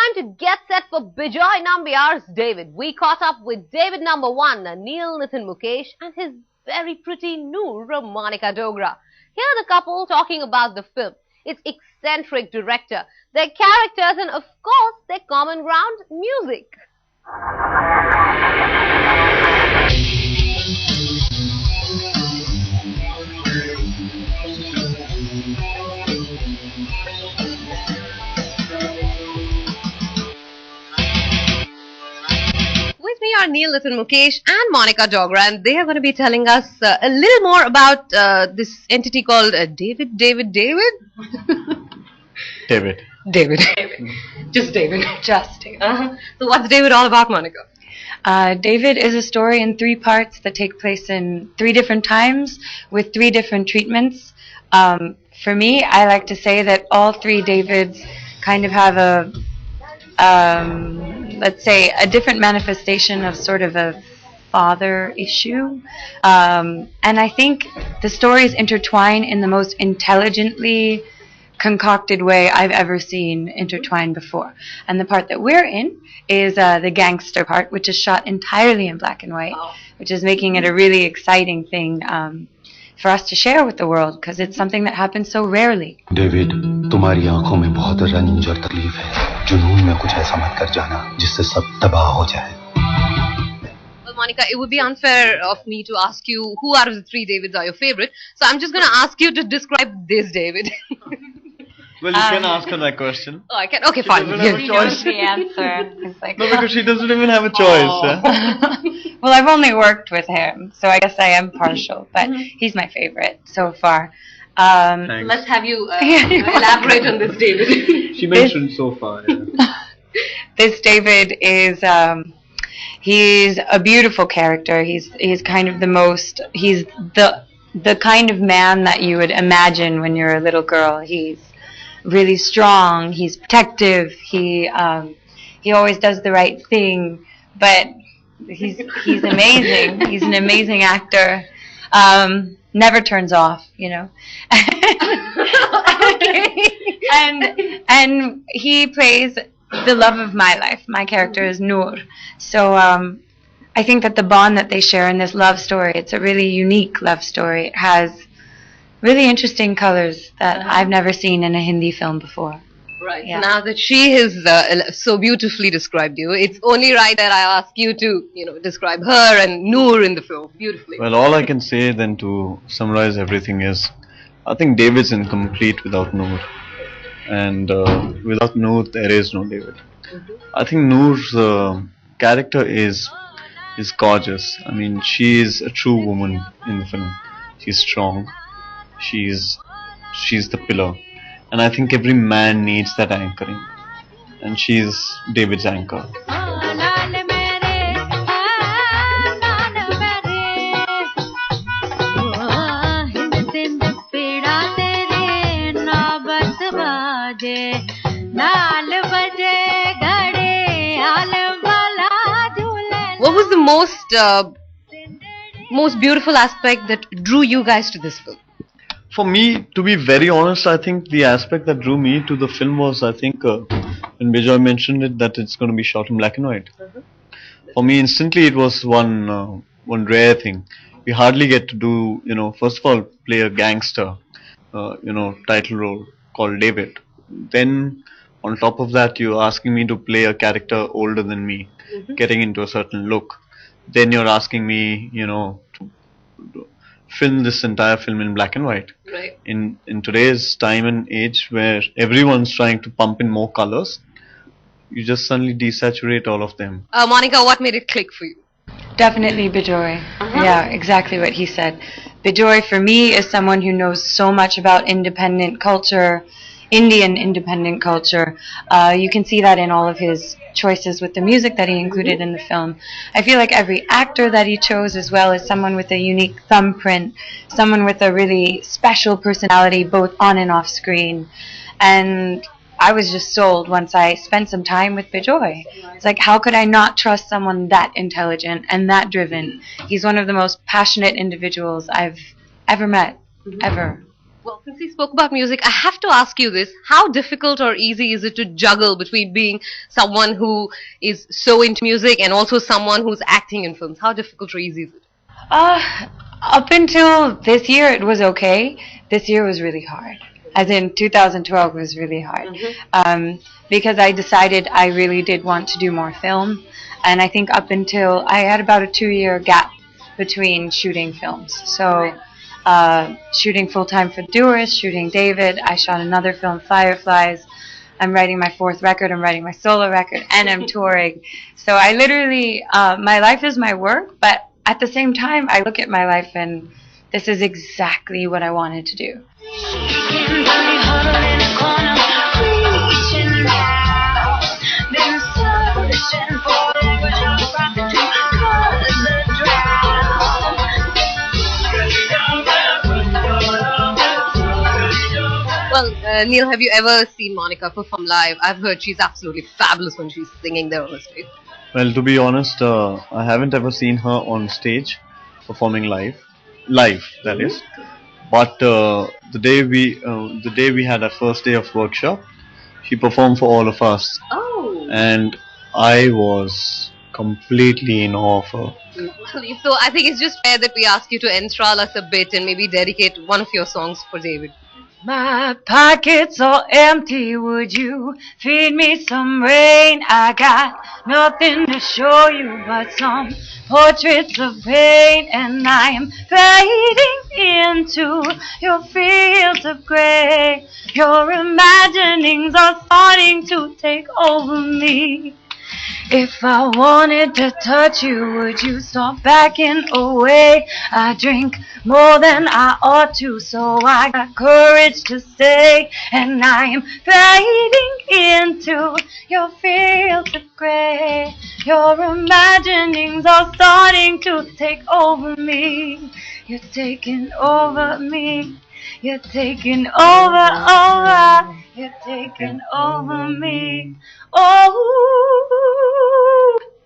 time to get set for Bijoy Nambiar's David. We caught up with David number 1, Neil, Nitin, Mukesh, and his very pretty Noor, Monica Dogra. Here are the couple talking about the film, its eccentric director, their characters, and of course, their common ground, music. With me are Neil, Nitin, Mukesh and Monica Dogra, and they are going to be telling us a little more about this entity called David. David. Just David. Just David. So what's David all about, Monica? David is a story in 3 parts that take place in 3 different times with 3 different treatments. For me, I like to say that all 3 Davids kind of have a let's say, a different manifestation of sort of a father issue. And I think the stories intertwine in the most intelligently concocted way I've ever seen intertwined before. And the part that we're in is the gangster part, which is shot entirely in black and white, which is making it a really exciting thing for us to share with the world, because it's something that happens so rarely. David, तुम्हारी आंखों में बहुत रंज और तकलीफ है. जुनून में कुछ ऐसा मत कर जाना जिससे सब तबाह हो जाए. Well, Monica, it would be unfair of me to ask you who out of the 3 Davids are your favorite. So I'm just going to ask you to describe this David. Well, you can ask her that question. Oh, I can. Okay, fine. She knows the answer. It's like, no, because she doesn't even have a choice. Well, I've only worked with him, so I guess I am partial, but he's my favorite so far. Let's have you elaborate on this David. She mentioned so far. Yeah. This David is he's a beautiful character. He's kind of the most, he's the kind of man that you would imagine when you're a little girl. He's really strong, he's protective, he always does the right thing, but he's amazing. He's an amazing actor. Never turns off, you know. and he plays the love of my life. My character is Noor. So I think that the bond that they share in this love story, it's a really unique love story. It has really interesting colors that I've never seen in a Hindi film before. Right. Yeah. Now that she has so beautifully described you, it's only right that I ask you to, describe her and Noor in the film beautifully. Well, all I can say then to summarize everything is, I think David's incomplete without Noor. And without Noor, there is no David. I think Noor's character is gorgeous. I mean, she is a true woman in the film. She's strong. She's the pillar, and I think every man needs that anchoring, and she's David's anchor. What was the most beautiful aspect that drew you guys to this film? For me, to be very honest, I think the aspect that drew me to the film was, I think, when Bijoy mentioned it, that it's going to be shot in black and white. For me, instantly, it was one rare thing. We hardly get to do, first of all, play a gangster, title role called David. Then, on top of that, you're asking me to play a character older than me, getting into a certain look. Then you're asking me, to film this entire film in black and white. Right. In today's time and age where everyone's trying to pump in more colors, you just suddenly desaturate all of them. Monica, what made it click for you? Definitely Bijoy. Yeah, exactly what he said. Bijoy for me is someone who knows so much about independent culture, Indian independent culture. You can see that in all of his choices with the music that he included in the film. I feel like every actor that he chose as well is someone with a unique thumbprint, someone with a really special personality both on and off screen. And I was just sold once I spent some time with Bijoy. It's like, how could I not trust someone that intelligent and that driven? He's one of the most passionate individuals I've ever met, ever. Well, since we spoke about music, I have to ask you this. How difficult or easy is it to juggle between being someone who is so into music and also someone who's acting in films? How difficult or easy is it? Up until this year, it was okay. This year was really hard. As in 2012 was really hard. Because I decided I really did want to do more film. And I think up until I had about a 2-year gap between shooting films. So shooting full-time for Doers, shooting David. I shot another film, Fireflies. I'm writing my 4th record. I'm writing my solo record, and I'm touring. So I literally, my life is my work, but at the same time, I look at my life and this is exactly what I wanted to do. Well, Neil, have you ever seen Monica perform live? I've heard she's absolutely fabulous when she's singing there on the stage. Well, to be honest, I haven't ever seen her on stage performing live, that is. But the day we had our first day of workshop, she performed for all of us. Oh. And I was completely in awe of her. So I think it's just fair that we ask you to enthrall us a bit and maybe dedicate one of your songs for David. My pockets are empty, would you feed me some rain? I got nothing to show you but some portraits of pain, and I am fading into your fields of grey. Your imaginings are starting to take over me. If I wanted to touch you, would you stop backing away? I drink more than I ought to, so I got courage to stay. And I am fading into your fields of grey. Your imaginings are starting to take over me. You're taking over me. You're taking over. You're taking over me. Oh.